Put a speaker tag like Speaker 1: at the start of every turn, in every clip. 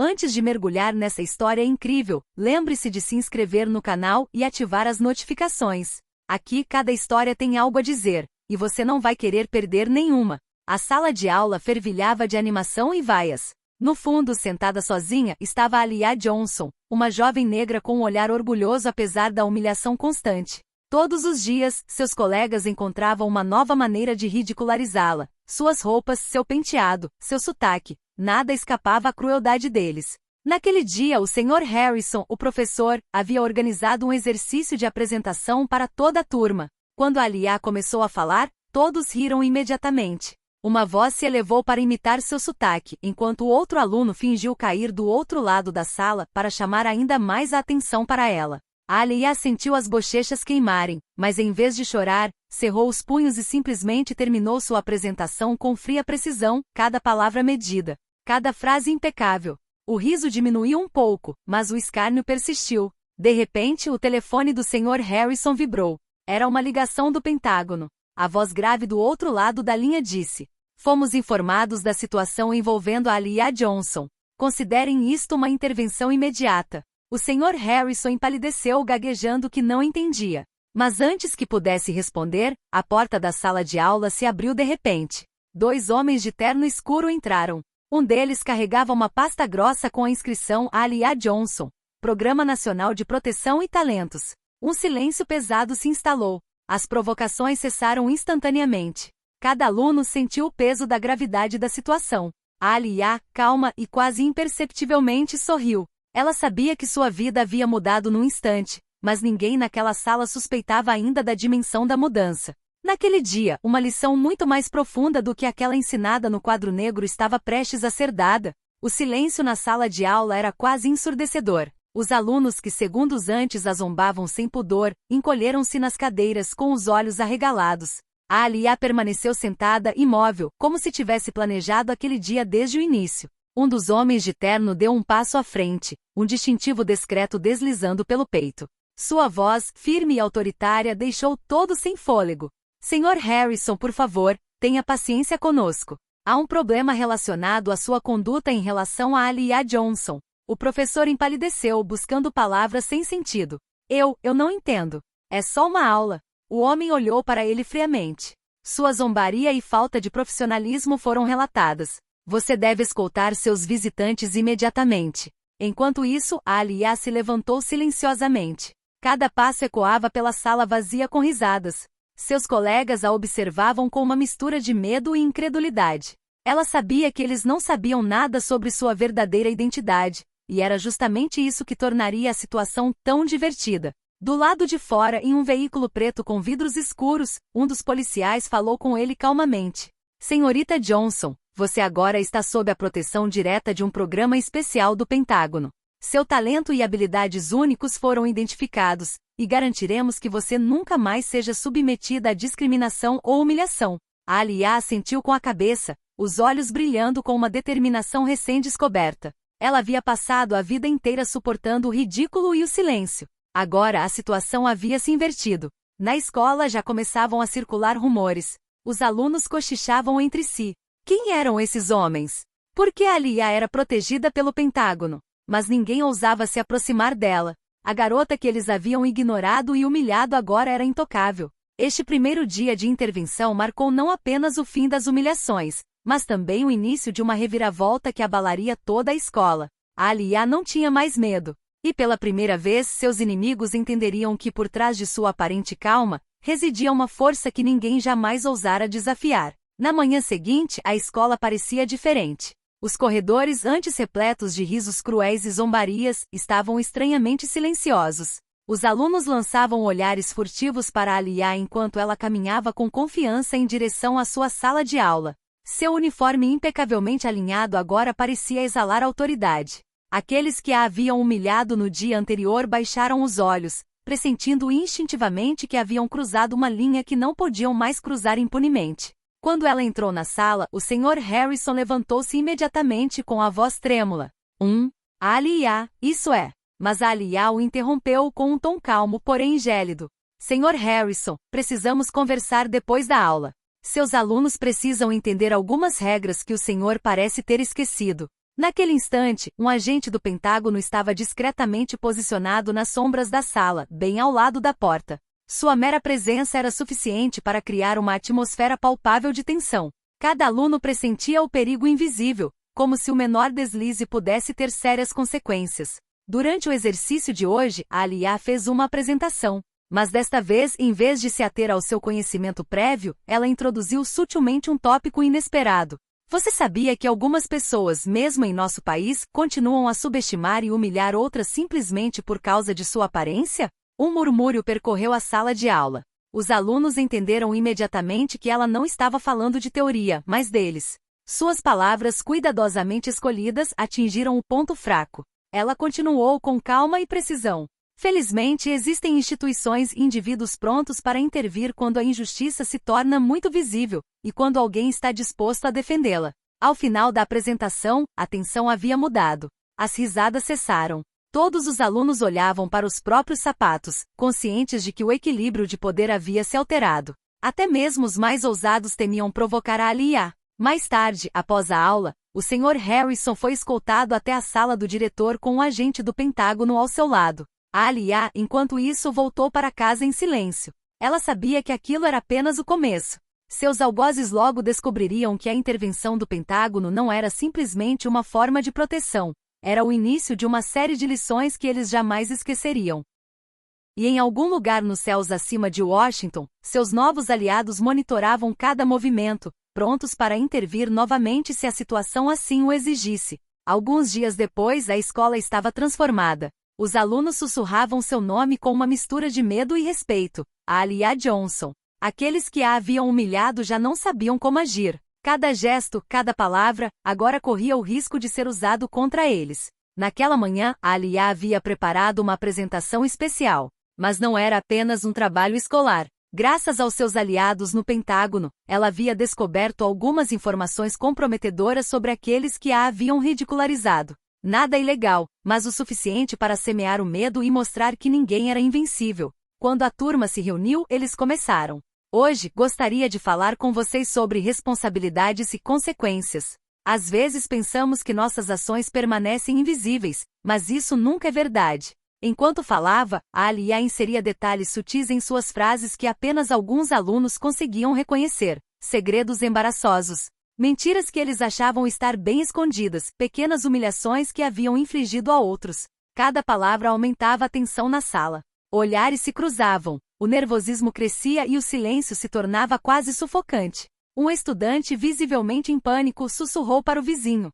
Speaker 1: Antes de mergulhar nessa história incrível, lembre-se de se inscrever no canal e ativar as notificações. Aqui cada história tem algo a dizer, e você não vai querer perder nenhuma. A sala de aula fervilhava de animação e vaias. No fundo, sentada sozinha, estava Aliyah Johnson, uma jovem negra com um olhar orgulhoso apesar da humilhação constante. Todos os dias, seus colegas encontravam uma nova maneira de ridicularizá-la. Suas roupas, seu penteado, seu sotaque, nada escapava à crueldade deles. Naquele dia, o Sr. Harrison, o professor, havia organizado um exercício de apresentação para toda a turma. Quando Aliyah começou a falar, todos riram imediatamente. Uma voz se elevou para imitar seu sotaque, enquanto o outro aluno fingiu cair do outro lado da sala para chamar ainda mais a atenção para ela. Aliyah sentiu as bochechas queimarem, mas em vez de chorar, cerrou os punhos e simplesmente terminou sua apresentação com fria precisão, cada palavra medida, cada frase impecável. O riso diminuiu um pouco, mas o escárnio persistiu. De repente, o telefone do Sr. Harrison vibrou. Era uma ligação do Pentágono. A voz grave do outro lado da linha disse: "Fomos informados da situação envolvendo a Aliyah Johnson. Considerem isto uma intervenção imediata." O Sr. Harrison empalideceu, gaguejando que não entendia. Mas antes que pudesse responder, a porta da sala de aula se abriu de repente. 2 homens de terno escuro entraram. Um deles carregava uma pasta grossa com a inscrição Aliyah Johnson, Programa Nacional de Proteção e Talentos. Um silêncio pesado se instalou. As provocações cessaram instantaneamente. Cada aluno sentiu o peso da gravidade da situação. A Aliyah, calma e quase imperceptivelmente, sorriu. Ela sabia que sua vida havia mudado num instante, mas ninguém naquela sala suspeitava ainda da dimensão da mudança. Naquele dia, uma lição muito mais profunda do que aquela ensinada no quadro negro estava prestes a ser dada. O silêncio na sala de aula era quase ensurdecedor. Os alunos que segundos antes a zombavam sem pudor, encolheram-se nas cadeiras com os olhos arregalados. A Aliyah permaneceu sentada, imóvel, como se tivesse planejado aquele dia desde o início. Um dos homens de terno deu um passo à frente, um distintivo discreto deslizando pelo peito. Sua voz, firme e autoritária, deixou todos sem fôlego. "Sr. Harrison, por favor, tenha paciência conosco. Há um problema relacionado à sua conduta em relação a Aliyah Johnson." O professor empalideceu, buscando palavras sem sentido. Eu não entendo. É só uma aula." O homem olhou para ele friamente. Sua zombaria e falta de profissionalismo foram relatadas. "Você deve escoltar seus visitantes imediatamente." Enquanto isso, a Aliyah se levantou silenciosamente. Cada passo ecoava pela sala vazia com risadas. Seus colegas a observavam com uma mistura de medo e incredulidade. Ela sabia que eles não sabiam nada sobre sua verdadeira identidade, e era justamente isso que tornaria a situação tão divertida. Do lado de fora, em um veículo preto com vidros escuros, um dos policiais falou com ele calmamente. "Senhorita Johnson, você agora está sob a proteção direta de um programa especial do Pentágono. Seu talento e habilidades únicos foram identificados, e garantiremos que você nunca mais seja submetida a discriminação ou humilhação." A Aliyah assentiu com a cabeça, os olhos brilhando com uma determinação recém-descoberta. Ela havia passado a vida inteira suportando o ridículo e o silêncio. Agora a situação havia se invertido. Na escola já começavam a circular rumores. Os alunos cochichavam entre si. Quem eram esses homens? Por que a Aliyah era protegida pelo Pentágono? Mas ninguém ousava se aproximar dela. A garota que eles haviam ignorado e humilhado agora era intocável. Este primeiro dia de intervenção marcou não apenas o fim das humilhações, mas também o início de uma reviravolta que abalaria toda a escola. A Aliyah não tinha mais medo. E pela primeira vez seus inimigos entenderiam que por trás de sua aparente calma, residia uma força que ninguém jamais ousara desafiar. Na manhã seguinte, a escola parecia diferente. Os corredores, antes repletos de risos cruéis e zombarias, estavam estranhamente silenciosos. Os alunos lançavam olhares furtivos para Aliyah enquanto ela caminhava com confiança em direção à sua sala de aula. Seu uniforme impecavelmente alinhado agora parecia exalar autoridade. Aqueles que a haviam humilhado no dia anterior baixaram os olhos, pressentindo instintivamente que haviam cruzado uma linha que não podiam mais cruzar impunemente. Quando ela entrou na sala, o Sr. Harrison levantou-se imediatamente com a voz trêmula. A Aliyah, isso é." Mas a Aliyah o interrompeu com um tom calmo, porém gélido. "Sr. Harrison, precisamos conversar depois da aula. Seus alunos precisam entender algumas regras que o senhor parece ter esquecido." Naquele instante, um agente do Pentágono estava discretamente posicionado nas sombras da sala, bem ao lado da porta. Sua mera presença era suficiente para criar uma atmosfera palpável de tensão. Cada aluno pressentia o perigo invisível, como se o menor deslize pudesse ter sérias consequências. Durante o exercício de hoje, a Alia fez uma apresentação. Mas desta vez, em vez de se ater ao seu conhecimento prévio, ela introduziu sutilmente um tópico inesperado. Você sabia que algumas pessoas, mesmo em nosso país, continuam a subestimar e humilhar outras simplesmente por causa de sua aparência? Um murmúrio percorreu a sala de aula. Os alunos entenderam imediatamente que ela não estava falando de teoria, mas deles. Suas palavras cuidadosamente escolhidas atingiram o ponto fraco. Ela continuou com calma e precisão. Felizmente, existem instituições e indivíduos prontos para intervir quando a injustiça se torna muito visível, e quando alguém está disposto a defendê-la. Ao final da apresentação, a tensão havia mudado. As risadas cessaram. Todos os alunos olhavam para os próprios sapatos, conscientes de que o equilíbrio de poder havia se alterado. Até mesmo os mais ousados temiam provocar a Alia. Mais tarde, após a aula, o Sr. Harrison foi escoltado até a sala do diretor com um agente do Pentágono ao seu lado. A Alia, enquanto isso, voltou para casa em silêncio. Ela sabia que aquilo era apenas o começo. Seus algozes logo descobririam que a intervenção do Pentágono não era simplesmente uma forma de proteção. Era o início de uma série de lições que eles jamais esqueceriam. E em algum lugar nos céus acima de Washington, seus novos aliados monitoravam cada movimento, prontos para intervir novamente se a situação assim o exigisse. Alguns dias depois, a escola estava transformada. Os alunos sussurravam seu nome com uma mistura de medo e respeito, a Alia Johnson. Aqueles que a haviam humilhado já não sabiam como agir. Cada gesto, cada palavra, agora corria o risco de ser usado contra eles. Naquela manhã, a Alia havia preparado uma apresentação especial. Mas não era apenas um trabalho escolar. Graças aos seus aliados no Pentágono, ela havia descoberto algumas informações comprometedoras sobre aqueles que a haviam ridicularizado. Nada ilegal, mas o suficiente para semear o medo e mostrar que ninguém era invencível. Quando a turma se reuniu, eles começaram. Hoje, gostaria de falar com vocês sobre responsabilidades e consequências. Às vezes pensamos que nossas ações permanecem invisíveis, mas isso nunca é verdade. Enquanto falava, a Alia inseria detalhes sutis em suas frases que apenas alguns alunos conseguiam reconhecer. Segredos embaraçosos. Mentiras que eles achavam estar bem escondidas, pequenas humilhações que haviam infligido a outros. Cada palavra aumentava a tensão na sala. Olhares se cruzavam, o nervosismo crescia e o silêncio se tornava quase sufocante. Um estudante visivelmente em pânico sussurrou para o vizinho.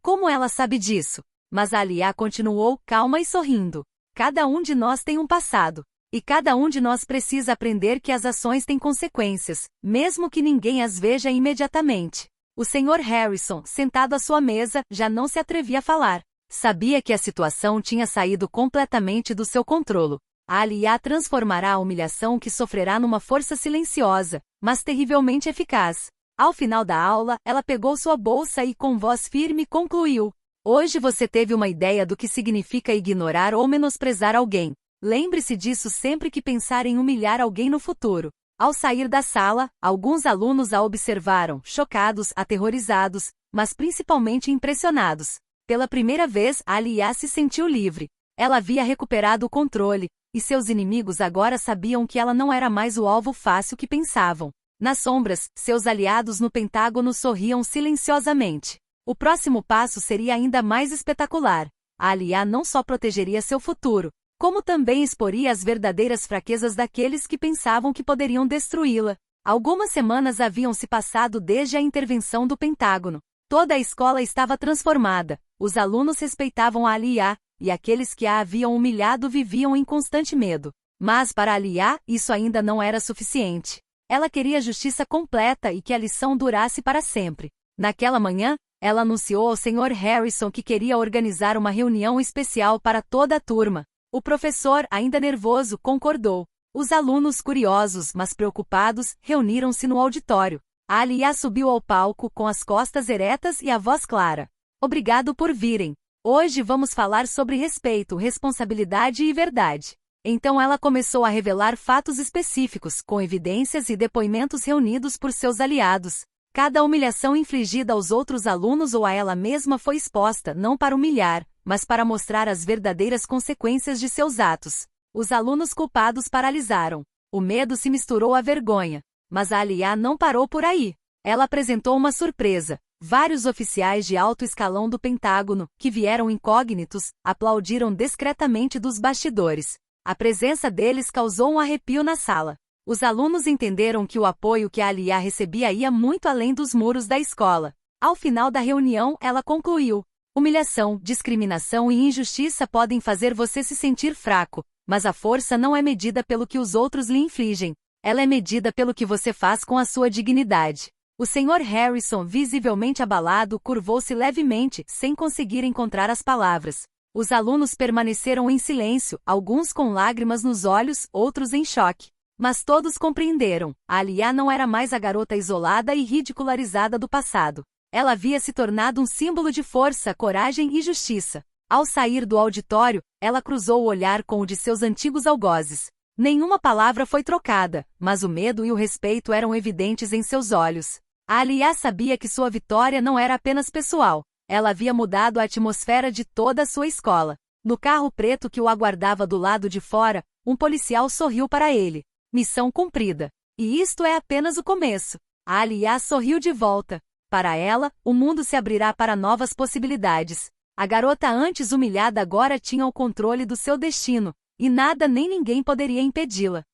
Speaker 1: Como ela sabe disso? Mas a Alia continuou calma e sorrindo. Cada um de nós tem um passado. E cada um de nós precisa aprender que as ações têm consequências, mesmo que ninguém as veja imediatamente. O Sr. Harrison, sentado à sua mesa, já não se atrevia a falar. Sabia que a situação tinha saído completamente do seu controle. A Alia transformará a humilhação que sofrerá numa força silenciosa, mas terrivelmente eficaz. Ao final da aula, ela pegou sua bolsa e com voz firme concluiu. Hoje você teve uma ideia do que significa ignorar ou menosprezar alguém. Lembre-se disso sempre que pensar em humilhar alguém no futuro. Ao sair da sala, alguns alunos a observaram, chocados, aterrorizados, mas principalmente impressionados. Pela primeira vez, a Alia se sentiu livre. Ela havia recuperado o controle, e seus inimigos agora sabiam que ela não era mais o alvo fácil que pensavam. Nas sombras, seus aliados no Pentágono sorriam silenciosamente. O próximo passo seria ainda mais espetacular. A Alia não só protegeria seu futuro, como também exporia as verdadeiras fraquezas daqueles que pensavam que poderiam destruí-la. Algumas semanas haviam se passado desde a intervenção do Pentágono. Toda a escola estava transformada, os alunos respeitavam a Alia, e aqueles que a haviam humilhado viviam em constante medo. Mas para Alia, isso ainda não era suficiente. Ela queria justiça completa e que a lição durasse para sempre. Naquela manhã, ela anunciou ao Sr. Harrison que queria organizar uma reunião especial para toda a turma. O professor, ainda nervoso, concordou. Os alunos, curiosos, mas preocupados, reuniram-se no auditório. A Alia subiu ao palco com as costas eretas e a voz clara. Obrigado por virem. Hoje vamos falar sobre respeito, responsabilidade e verdade. Então ela começou a revelar fatos específicos, com evidências e depoimentos reunidos por seus aliados. Cada humilhação infligida aos outros alunos ou a ela mesma foi exposta não para humilhar, mas para mostrar as verdadeiras consequências de seus atos. Os alunos culpados paralisaram. O medo se misturou à vergonha. Mas a Aliyah não parou por aí. Ela apresentou uma surpresa. Vários oficiais de alto escalão do Pentágono, que vieram incógnitos, aplaudiram discretamente dos bastidores. A presença deles causou um arrepio na sala. Os alunos entenderam que o apoio que a Aliyah recebia ia muito além dos muros da escola. Ao final da reunião, ela concluiu: humilhação, discriminação e injustiça podem fazer você se sentir fraco, mas a força não é medida pelo que os outros lhe infligem. Ela é medida pelo que você faz com a sua dignidade. O Sr. Harrison, visivelmente abalado, curvou-se levemente, sem conseguir encontrar as palavras. Os alunos permaneceram em silêncio, alguns com lágrimas nos olhos, outros em choque. Mas todos compreenderam. A Aliyah não era mais a garota isolada e ridicularizada do passado. Ela havia se tornado um símbolo de força, coragem e justiça. Ao sair do auditório, ela cruzou o olhar com o de seus antigos algozes. Nenhuma palavra foi trocada, mas o medo e o respeito eram evidentes em seus olhos. A Aliyah sabia que sua vitória não era apenas pessoal. Ela havia mudado a atmosfera de toda a sua escola. No carro preto que o aguardava do lado de fora, um policial sorriu para ele. Missão cumprida. E isto é apenas o começo. A Aliyah sorriu de volta. Para ela, o mundo se abrirá para novas possibilidades. A garota antes humilhada agora tinha o controle do seu destino, e nada nem ninguém poderia impedi-la.